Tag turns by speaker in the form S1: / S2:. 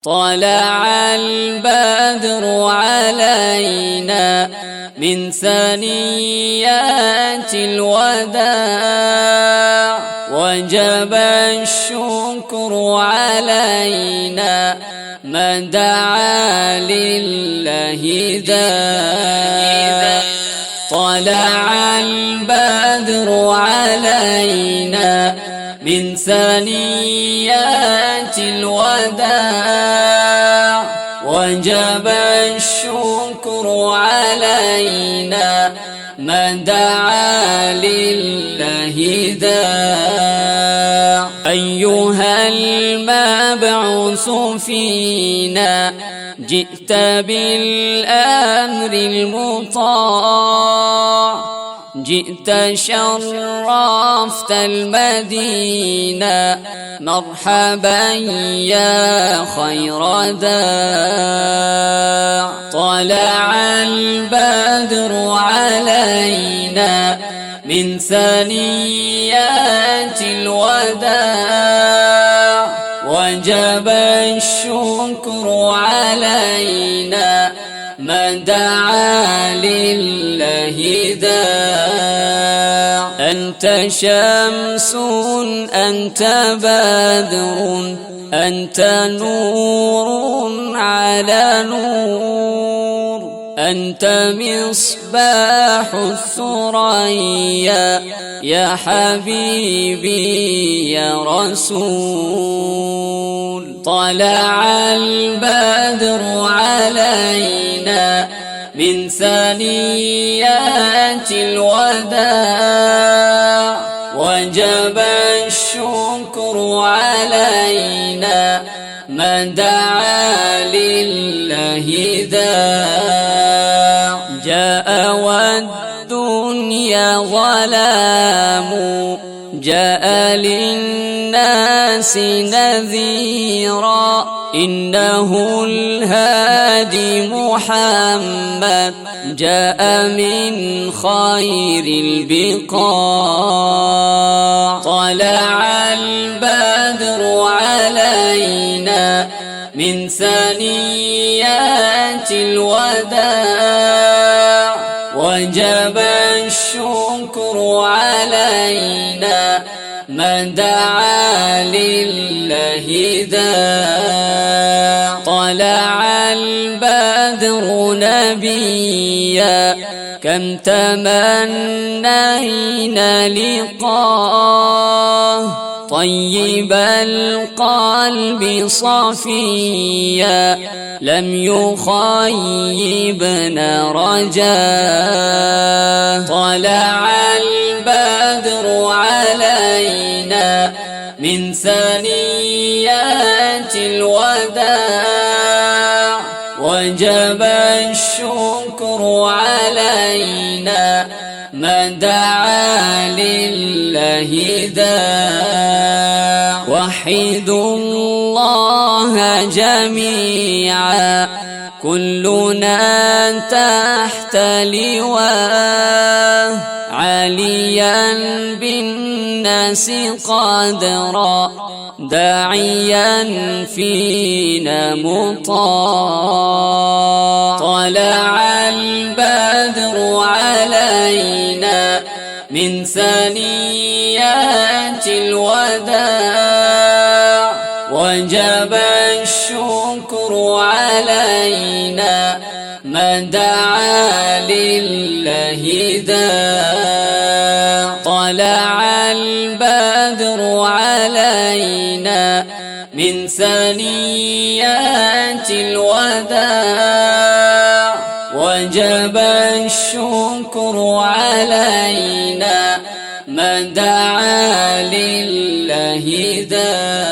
S1: طلع البدر علينا من ثنيات الوداع، وجب الشكر علينا ما دعا لله داع. طلع البدر علينا من ثنيات الوداع، وجب الشكر علينا ما دعا لله داع. أيها المبعوث فينا جئت بالأمر المطاع، جئت شرفت المدينة مرحبا يا خير داع. طلع البدر علينا من ثنيات الوداع، وجب الشكر علينا ما دعا لله داع. أنت شمس أنت بدر أنت نور على نور، أنت مصباح الثريا يا حبيبي يا رسول. طلع البدر علينا من ثنيات الوداع، وجب الشكر علينا ما دعا لله داع. جاء والدنيا ظلام جاء للناس نذيرا، إنه الهادي محمد جاء من خير البقاع. طلع البدر علينا من ثنيات الوداع، وجب الشكر علينا ما دعا لله داع. طلع البدر نبيا كم تمنينا لقاه، طيب القلب صفيا لم يخيبنا رجاه. طلع البدر علينا من ثنيات الوداع، وجب الشكر علينا ما دعا لله داع. وحدوا الله جميعا كلنا تحت لواه، عاليا بالناس قدرا داعيا فينا مطاع. طلع البدر علينا من ثنيات الوداع، وجب الشكر علينا ما دعا لله داع. طلع البدر علينا من ثنيات الوداع، وجب الشكر علينا ما دعا لله داع.